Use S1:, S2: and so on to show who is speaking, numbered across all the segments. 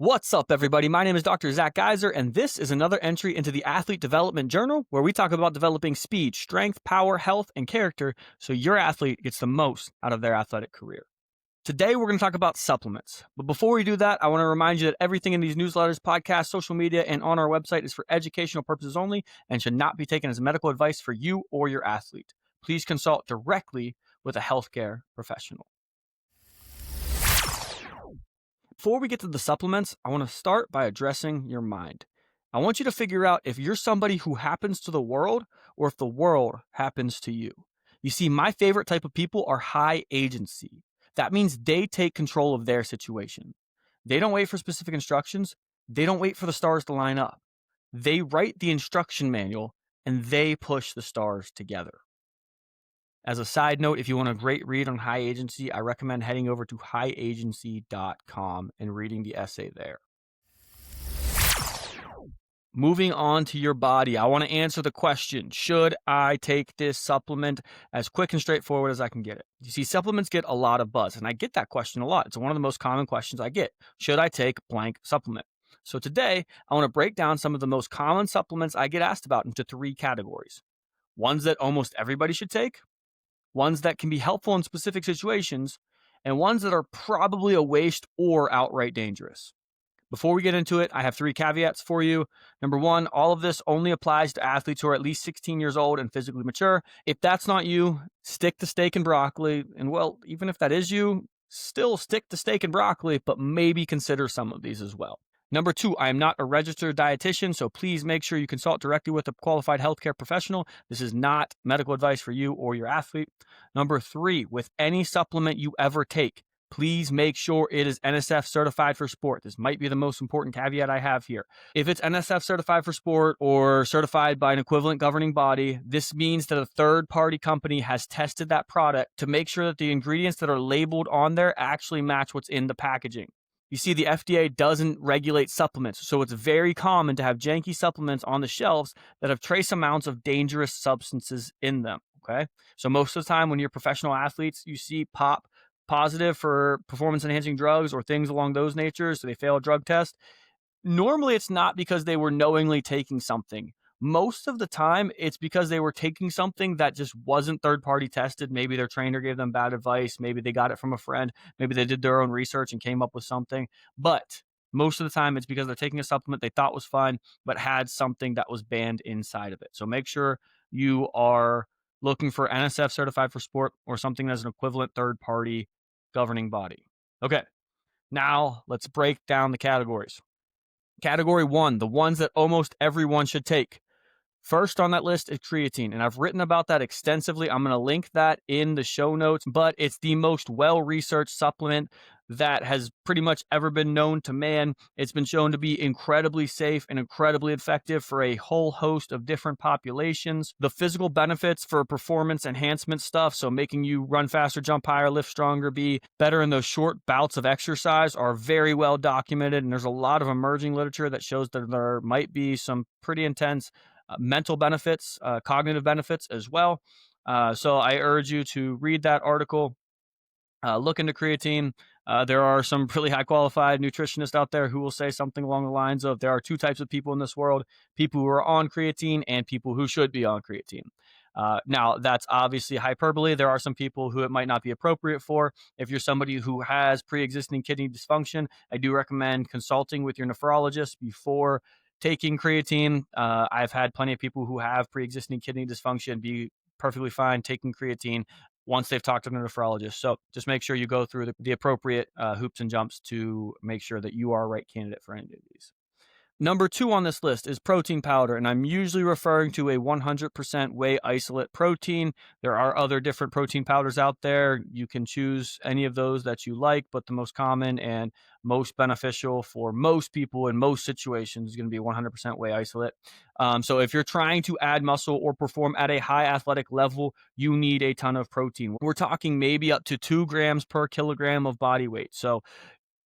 S1: What's up, everybody? My name is Dr. Zach Guiser, and this is another entry into the Athlete Development Journal, where we talk about developing speed, strength, power, health, and character so your athlete gets the most out of their athletic career. Today, we're going to talk about supplements. But before we do that, I want to remind you that everything in these newsletters, podcasts, social media, and on our website is for educational purposes only and should not be taken as medical advice for you or your athlete. Please consult directly with a healthcare professional. Before we get to the supplements, I want to start by addressing your mind. I want you to figure out if you're somebody who happens to the world or if the world happens to you. You see, my favorite type of people are high agency. That means they take control of their situation. They don't wait for specific instructions. They don't wait for the stars to line up. They write the instruction manual and they push the stars together. As a side note, if you want a great read on high agency, I recommend heading over to highagency.com and reading the essay there. Moving on to your body, I want to answer the question, should I take this supplement, as quick and straightforward as I can get it? You see, supplements get a lot of buzz, and I get that question a lot. It's one of the most common questions I get. Should I take blank supplement? So today, I want to break down some of the most common supplements I get asked about into three categories. Ones that almost everybody should take, ones that can be helpful in specific situations, and ones that are probably a waste or outright dangerous. Before we get into it, I have three caveats for you. Number one, all of this only applies to athletes who are at least 16 years old and physically mature. If that's not you, stick to steak and broccoli. And well, even if that is you, still stick to steak and broccoli, but maybe consider some of these as well. Number two, I am not a registered dietitian, so please make sure you consult directly with a qualified healthcare professional. This is not medical advice for you or your athlete. Number three, with any supplement you ever take, please make sure it is NSF Certified for Sport. This might be the most important caveat I have here. If it's NSF Certified for Sport or certified by an equivalent governing body, this means that a third-party company has tested that product to make sure that the ingredients that are labeled on there actually match what's in the packaging. You see, the FDA doesn't regulate supplements, so it's very common to have janky supplements on the shelves that have trace amounts of dangerous substances in them, okay? So most of the time when you're professional athletes, you see pop positive for performance-enhancing drugs or things along those natures, so they fail a drug test. Normally, it's not because they were knowingly taking something. Most of the time, it's because they were taking something that just wasn't third-party tested. Maybe their trainer gave them bad advice. Maybe they got it from a friend. Maybe they did their own research and came up with something. But most of the time, it's because they're taking a supplement they thought was fun, but had something that was banned inside of it. So make sure you are looking for NSF Certified for Sport or something that's an equivalent third-party governing body. Okay, now let's break down the categories. Category one, the ones that almost everyone should take. First on that list is creatine, and I've written about that extensively. I'm going to link that in the show notes, but it's the most well-researched supplement that has pretty much ever been known to man. It's been shown to be incredibly safe and incredibly effective for a whole host of different populations. The physical benefits for performance enhancement stuff, so making you run faster, jump higher, lift stronger, be better in those short bouts of exercise, are very well documented, and there's a lot of emerging literature that shows that there might be some pretty intense mental benefits, cognitive benefits as well. So I urge you to read that article, look into creatine. There are some really high qualified nutritionists out there who will say something along the lines of there are two types of people in this world, people who are on creatine and people who should be on creatine. Now, that's obviously hyperbole. There are some people who it might not be appropriate for. If you're somebody who has pre-existing kidney dysfunction, I do recommend consulting with your nephrologist before taking creatine. I've had plenty of people who have pre-existing kidney dysfunction be perfectly fine taking creatine once they've talked to their nephrologist. So just make sure you go through the appropriate hoops and jumps to make sure that you are a right candidate for any of these. Number two on this list is protein powder, and I'm usually referring to a 100% whey isolate protein. There are other different protein powders out there. You can choose any of those that you like, but the most common and most beneficial for most people in most situations is going to be 100% whey isolate. So if you're trying to add muscle or perform at a high athletic level, you need a ton of protein. We're talking maybe up to 2 grams per kilogram of body weight. So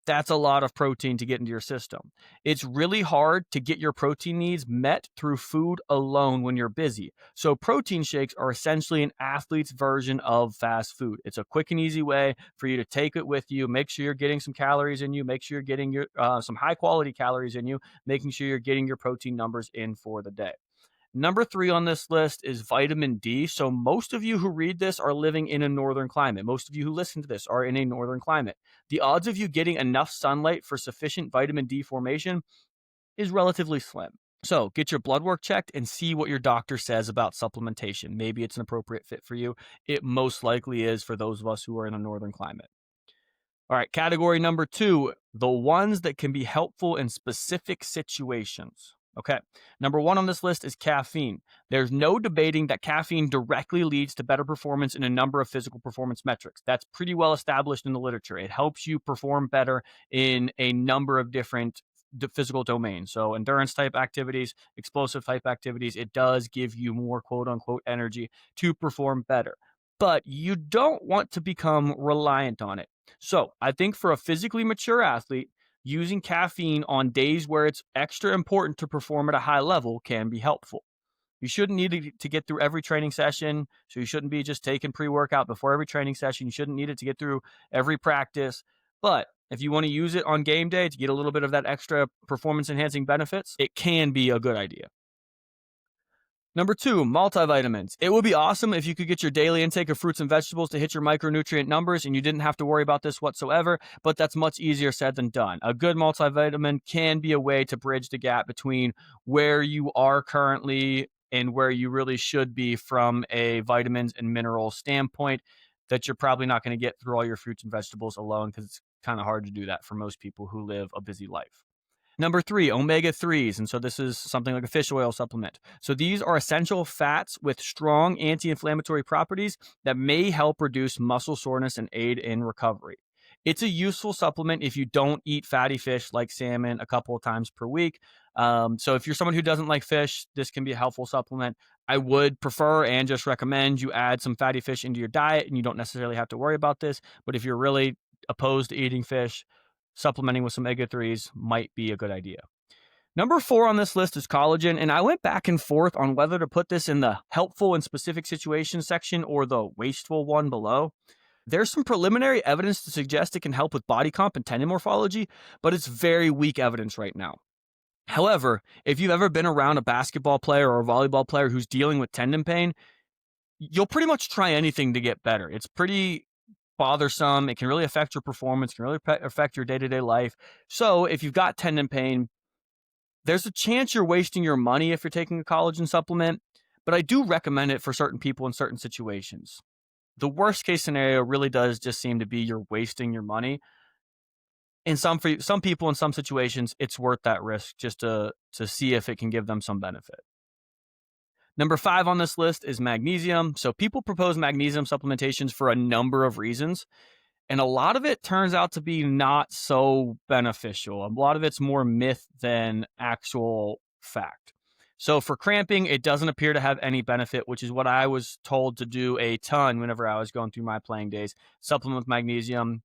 S1: That's a lot of protein to get into your system. It's really hard to get your protein needs met through food alone when you're busy. So, protein shakes are essentially an athlete's version of fast food. It's a quick and easy way for you to take it with you, make sure you're getting some calories in you, make sure you're getting your some high quality calories in you, making sure you're getting your protein numbers in for the day. Number 3 on this list is vitamin D. So, most of you who read this are living in a northern climate. Most of you who listen to this are in a northern climate. The odds of you getting enough sunlight for sufficient vitamin D formation is relatively slim. So, get your blood work checked and see what your doctor says about supplementation. Maybe it's an appropriate fit for you. It most likely is for those of us who are in a northern climate. All right, category number 2, the ones that can be helpful in specific situations. Okay, number 1 on this list is caffeine. There's no debating that caffeine directly leads to better performance in a number of physical performance metrics. That's pretty well established in the literature. It helps you perform better in a number of different physical domains. So, endurance type activities, explosive type activities, it does give you more quote unquote energy to perform better. But you don't want to become reliant on it. So, I think for a physically mature athlete, using caffeine on days where it's extra important to perform at a high level can be helpful. You shouldn't need it to get through every training session. So, you shouldn't be just taking pre workout before every training session. You shouldn't need it to get through every practice. But if you want to use it on game day to get a little bit of that extra performance enhancing benefits, it can be a good idea. Number 2, multivitamins. It would be awesome if you could get your daily intake of fruits and vegetables to hit your micronutrient numbers and you didn't have to worry about this whatsoever, but that's much easier said than done. A good multivitamin can be a way to bridge the gap between where you are currently and where you really should be from a vitamins and minerals standpoint that you're probably not going to get through all your fruits and vegetables alone because it's kind of hard to do that for most people who live a busy life. Number 3, omega-3s. And so this is something like a fish oil supplement. So these are essential fats with strong anti-inflammatory properties that may help reduce muscle soreness and aid in recovery. It's a useful supplement if you don't eat fatty fish like salmon a couple of times per week. So if you're someone who doesn't like fish, this can be a helpful supplement. I would prefer and just recommend you add some fatty fish into your diet, and you don't necessarily have to worry about this. But if you're really opposed to eating fish, supplementing with some omega-3s might be a good idea. Number 4 on this list is collagen, and I went back and forth on whether to put this in the helpful in specific situations section or the wasteful one below. There's some preliminary evidence to suggest it can help with body comp and tendon morphology, but it's very weak evidence right now. However, if you've ever been around a basketball player or a volleyball player who's dealing with tendon pain, you'll pretty much try anything to get better. It's pretty bothersome. It can really affect your performance, can really affect your day-to-day life. So if you've got tendon pain, there's a chance you're wasting your money if you're taking a collagen supplement, but I do recommend it for certain people in certain situations. The worst case scenario really does just seem to be you're wasting your money. In some people in some situations, it's worth that risk just to see if it can give them some benefit. Number 5 on this list is magnesium. So people propose magnesium supplementations for a number of reasons, and a lot of it turns out to be not so beneficial. A lot of it's more myth than actual fact. So for cramping, it doesn't appear to have any benefit, which is what I was told to do a ton whenever I was going through my playing days, supplement with magnesium.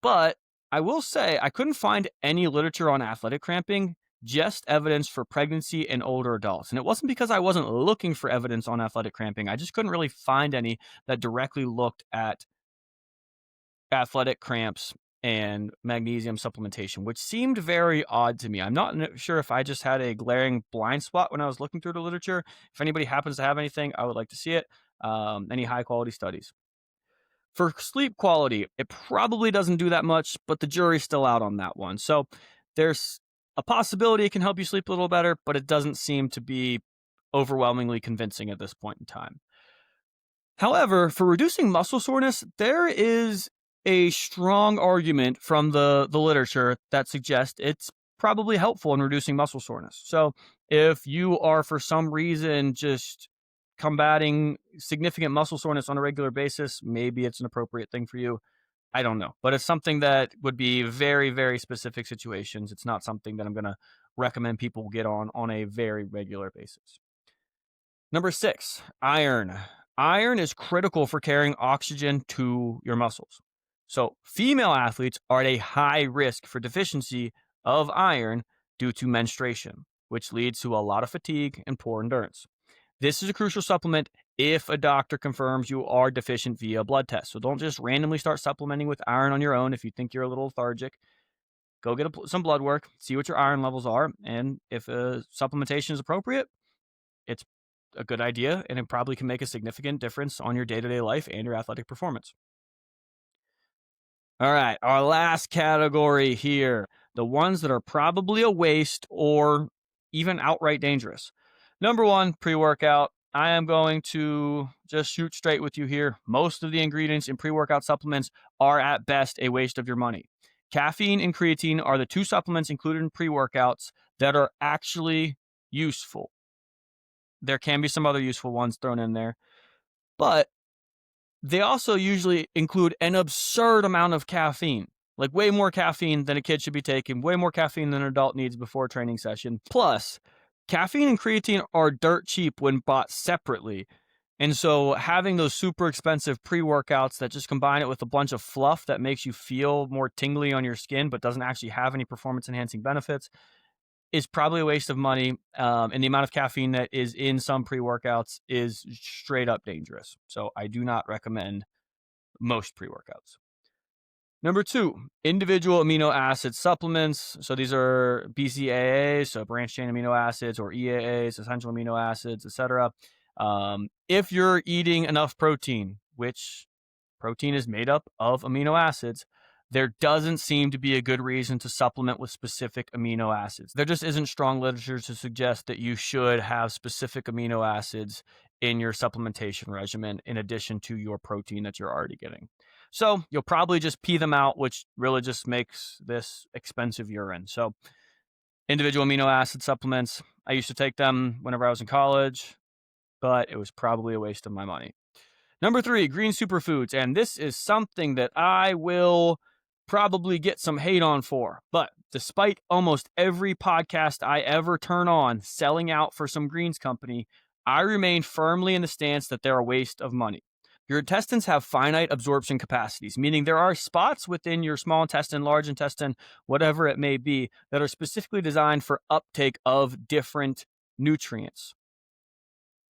S1: But I will say I couldn't find any literature on athletic cramping, just evidence for pregnancy and older adults. And it wasn't because I wasn't looking for evidence on athletic cramping. I just couldn't really find any that directly looked at athletic cramps and magnesium supplementation, which seemed very odd to me. I'm not sure if I just had a glaring blind spot when I was looking through the literature. If anybody happens to have anything, I would like to see it. Any high quality studies. For sleep quality, it probably doesn't do that much, but the jury's still out on that one. So there's a possibility it can help you sleep a little better, but it doesn't seem to be overwhelmingly convincing at this point in time. However, for reducing muscle soreness, there is a strong argument from the literature that suggests it's probably helpful in reducing muscle soreness. So if you are for some reason just combating significant muscle soreness on a regular basis, maybe it's an appropriate thing for you. I don't know, but it's something that would be very, very specific situations. It's not something that I'm going to recommend people get on a very regular basis. Number 6, iron. Iron is critical for carrying oxygen to your muscles. So, female athletes are at a high risk for deficiency of iron due to menstruation, which leads to a lot of fatigue and poor endurance. This is a crucial supplement if a doctor confirms you are deficient via blood test. So don't just randomly start supplementing with iron on your own if you think you're a little lethargic. Go get some blood work, see what your iron levels are, and if supplementation is appropriate, it's a good idea, and it probably can make a significant difference on your day-to-day life and your athletic performance. All right, our last category here, the ones that are probably a waste or even outright dangerous. Number one, pre-workout. I am going to just shoot straight with you here. Most of the ingredients in pre-workout supplements are at best a waste of your money. Caffeine and creatine are the two supplements included in pre-workouts that are actually useful. There can be some other useful ones thrown in there, but they also usually include an absurd amount of caffeine, like way more caffeine than a kid should be taking, way more caffeine than an adult needs before a training session. Plus, caffeine and creatine are dirt cheap when bought separately. And so having those super expensive pre-workouts that just combine it with a bunch of fluff that makes you feel more tingly on your skin but doesn't actually have any performance enhancing benefits is probably a waste of money. And the amount of caffeine that is in some pre-workouts is straight up dangerous. So I do not recommend most pre-workouts. Number two, individual amino acid supplements. So these are BCAAs, so branched chain amino acids, or EAAs, essential amino acids, etc. If you're eating enough protein, which protein is made up of amino acids, there doesn't seem to be a good reason to supplement with specific amino acids. There just isn't strong literature to suggest that you should have specific amino acids in your supplementation regimen in addition to your protein that you're already getting. So you'll probably just pee them out, which really just makes this expensive urine. So individual amino acid supplements, I used to take them whenever I was in college, but it was probably a waste of my money. Number three, green superfoods. And this is something that I will probably get some hate on for. But despite almost every podcast I ever turn on selling out for some greens company, I remain firmly in the stance that they're a waste of money. Your intestines have finite absorption capacities, meaning there are spots within your small intestine, large intestine, whatever it may be, that are specifically designed for uptake of different nutrients.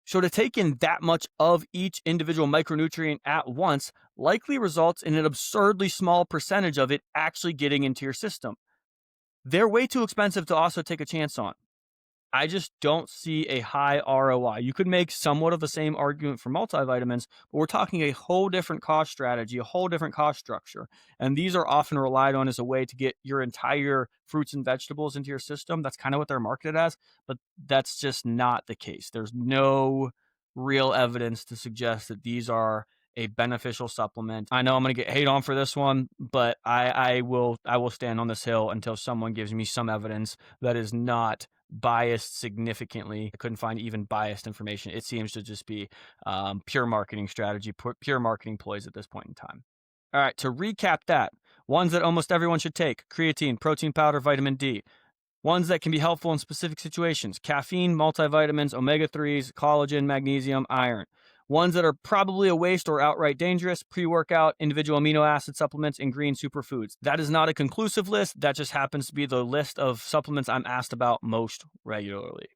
S1: So to take in that much of each individual micronutrient at once likely results in an absurdly small percentage of it actually getting into your system. They're way too expensive to also take a chance on. I just don't see a high ROI. You could make somewhat of the same argument for multivitamins, but we're talking a whole different cost strategy, a whole different cost structure. And these are often relied on as a way to get your entire fruits and vegetables into your system. That's kind of what they're marketed as, but that's just not the case. There's no real evidence to suggest that these are a beneficial supplement. I know I'm going to get hate on for this one, but I will stand on this hill until someone gives me some evidence that is not biased significantly. I couldn't find even biased information. It seems to just be pure marketing strategy, pure marketing ploys at this point in time. All right, to recap that, ones that almost everyone should take: creatine, protein powder, vitamin D. Ones that can be helpful in specific situations: caffeine, multivitamins, omega-3s, collagen, magnesium, iron. Ones that are probably a waste or outright dangerous: pre-workout, individual amino acid supplements, and green superfoods. That is not a conclusive list. That just happens to be the list of supplements I'm asked about most regularly.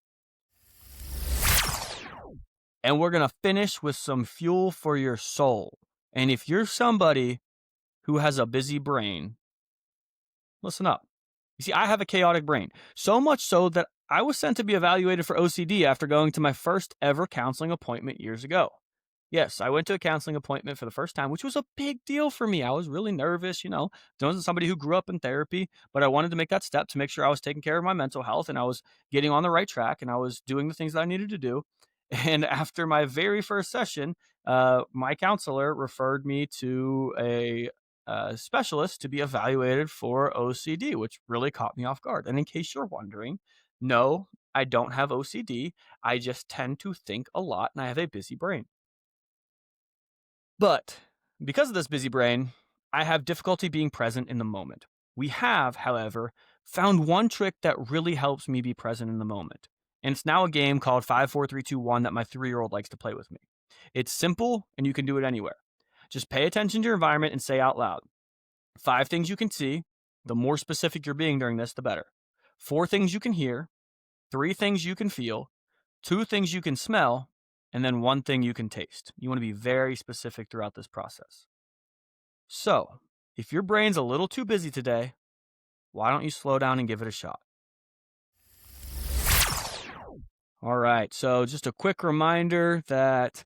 S1: And we're going to finish with some fuel for your soul. And if you're somebody who has a busy brain, listen up. You see, I have a chaotic brain, so much so that I was sent to be evaluated for OCD after going to my first ever counseling appointment years ago. Yes, I went to a counseling appointment for the first time, which was a big deal for me. I was really nervous, I wasn't somebody who grew up in therapy, but I wanted to make that step to make sure I was taking care of my mental health and I was getting on the right track and I was doing the things that I needed to do. And after my very first session, my counselor referred me to a specialist to be evaluated for OCD, which really caught me off guard. And in case you're wondering, no, I don't have OCD. I just tend to think a lot and I have a busy brain. But because of this busy brain, I have difficulty being present in the moment. We have, however, found one trick that really helps me be present in the moment. And it's now a game called 5, 4, 3, 2, 1 that my 3-year-old likes to play with me. It's simple and you can do it anywhere. Just pay attention to your environment and say out loud: 5 things you can see. The more specific you're being during this, the better. 4 things you can hear, 3 things you can feel, 2 things you can smell, and then 1 thing you can taste. You want to be very specific throughout this process. So, if your brain's a little too busy today, why don't you slow down and give it a shot? All right, so just a quick reminder that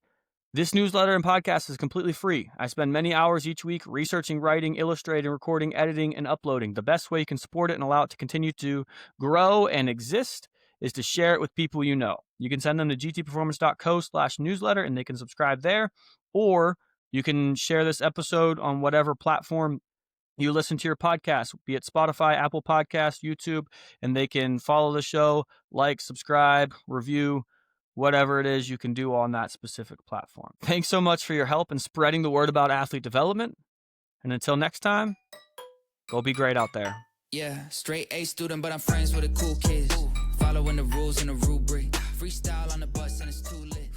S1: this newsletter and podcast is completely free. I spend many hours each week researching, writing, illustrating, recording, editing, and uploading. The best way you can support it and allow it to continue to grow and exist is to share it with people you know. You can send them to gtperformance.co/newsletter and they can subscribe there, or you can share this episode on whatever platform you listen to your podcast, be it Spotify, Apple Podcasts, YouTube, and they can follow the show, like, subscribe, review, whatever it is you can do on that specific platform. Thanks so much for your help in spreading the word about athlete development. And until next time, go be great out there.
S2: Yeah, straight A student, but I'm friends with the cool kids. Following the rules and the rubric. Freestyle on the bus and it's too lit.